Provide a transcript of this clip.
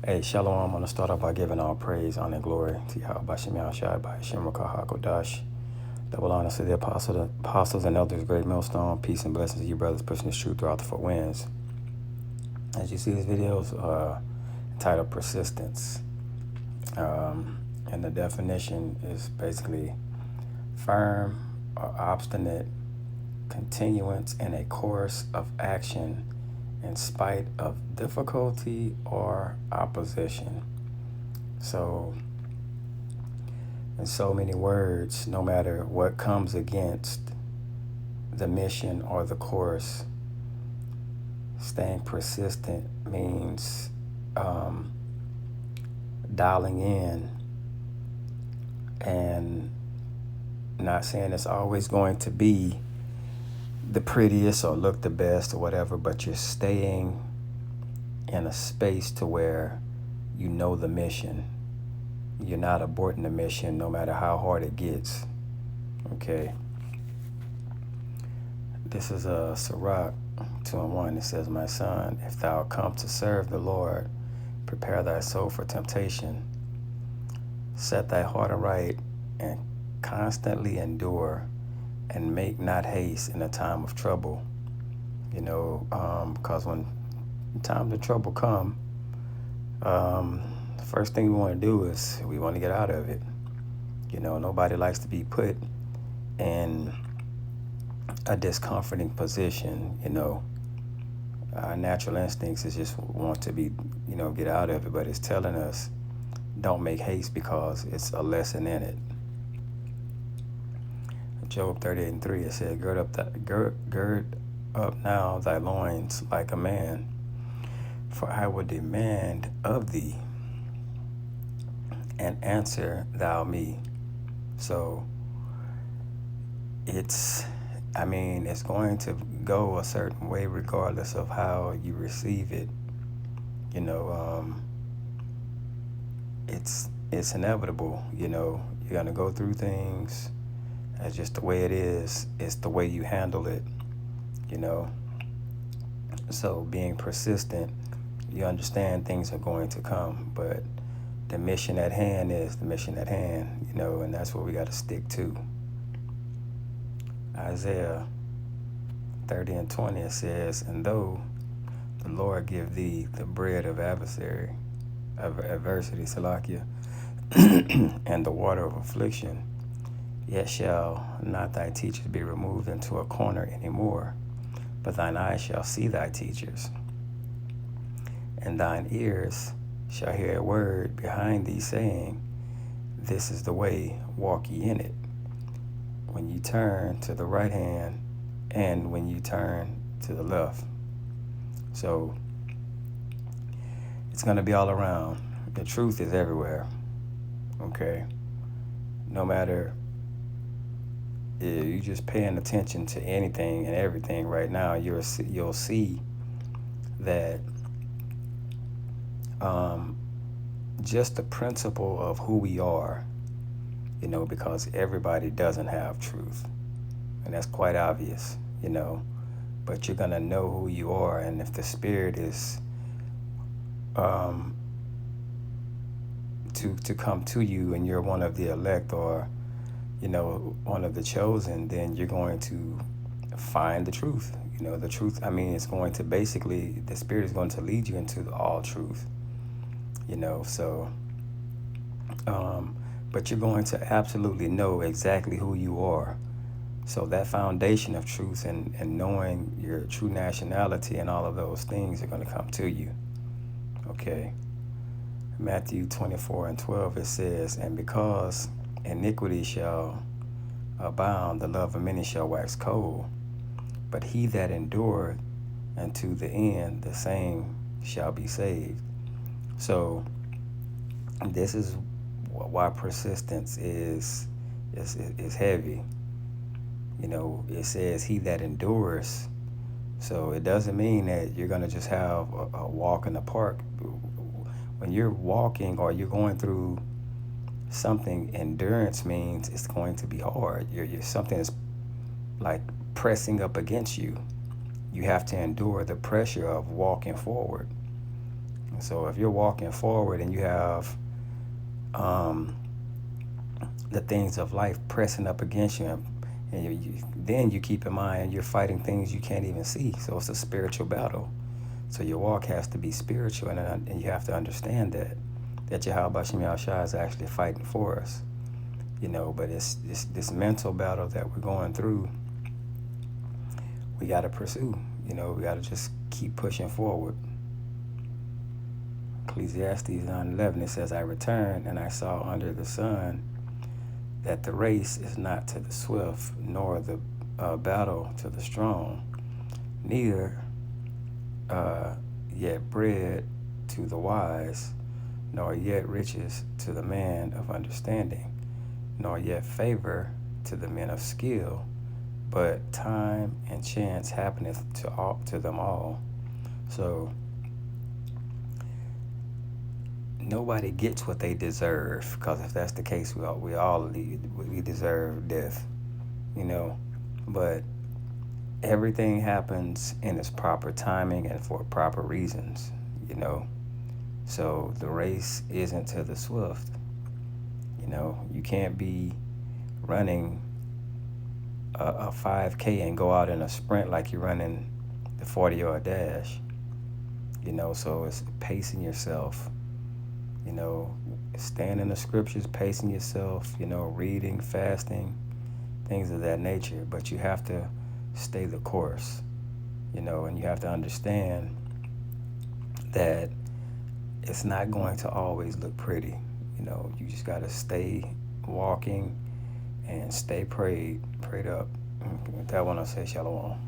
Hey, Shalom. I'm going to start off by giving all praise, honor, and glory to Yahweh Shem Yahushua by Hashem Rakah HaKodash. Double honor to the apostles and elders, great millstone. Peace and blessings to you, brothers, pushing this truth throughout the four winds. As you see, these videos entitled Persistence. And the definition is basically firm or obstinate continuance in a course of action in spite of difficulty or opposition. So, in so many words, no matter what comes against the mission or the course, staying persistent means dialing in and not saying it's always going to be the prettiest or look the best or whatever, but you're staying in a space to where you know the mission. You're not aborting the mission no matter how hard it gets. Okay. This is a Sirach 2:1. It says, "My son, if thou come to serve the Lord, prepare thy soul for temptation. Set thy heart aright and constantly endure, and make not haste in a time of trouble." Because when times of trouble come, the first thing we want to do is we want to get out of it. Nobody likes to be put in a discomforting position. Our natural instincts is just want to be, get out of it, but it's telling us don't make haste because it's a lesson in it. Job 38:3, it said, gird up now thy loins like a man, for I will demand of thee, and answer thou me. So it's going to go a certain way regardless of how you receive it. It's inevitable. You're going to go through things. That's just the way it is. It's the way you handle it, So being persistent, you understand things are going to come, but the mission at hand is the mission at hand, and that's what we got to stick to. Isaiah 30:20, it says, "And though the Lord give thee the bread of adversity, Salakia, and the water of affliction, yet shall not thy teachers be removed into a corner any more, but thine eyes shall see thy teachers, and thine ears shall hear a word behind thee saying, This is the way, walk ye in it, when you turn to the right hand and when you turn to the left." So it's going to be all around. The truth is everywhere. Okay? No matter if you're just paying attention to anything and everything right now, you'll see that just the principle of who we are, because everybody doesn't have truth. And that's quite obvious, but you're going to know who you are. And if the Spirit is to come to you and you're one of the elect or, one of the chosen, then you're going to find the truth. The truth, it's going to basically, the Spirit is going to lead you into all truth, so, but you're going to absolutely know exactly who you are. So that foundation of truth and knowing your true nationality and all of those things are going to come to you. Okay. Matthew 24:12, it says, "And because iniquity shall abound, the love of many shall wax cold. But he that endureth unto the end, the same shall be saved." So this is why persistence is heavy. It says he that endures. So it doesn't mean that you're going to just have a walk in the park. When you're walking or you're going through something, endurance means it's going to be hard. Something is like pressing up against you. You have to endure the pressure of walking forward. So if you're walking forward and you have um, the things of life pressing up against you, and then you keep in mind you're fighting things you can't even see. So it's a spiritual battle. So your walk has to be spiritual, and you have to understand that Yahweh Shem Yahushua is actually fighting for us. But it's this mental battle that we're going through. We got to pursue. We got to just keep pushing forward. Ecclesiastes 9:11, it says, I returned and I saw under the sun that the race is not to the swift, nor the battle to the strong, neither yet bread to the wise, nor yet riches to the man of understanding, nor yet favor to the men of skill, but time and chance happeneth to them all. So nobody gets what they deserve, because if that's the case, we all deserve death, But everything happens in its proper timing and for proper reasons, So the race isn't to the swift. You can't be running a 5K and go out in a sprint like you're running the 40-yard dash. So it's pacing yourself. Staying in the scriptures, pacing yourself, reading, fasting, things of that nature. But you have to stay the course, and you have to understand that it's not going to always look pretty. You just got to stay walking and stay prayed up. With that one, I'll say shalom.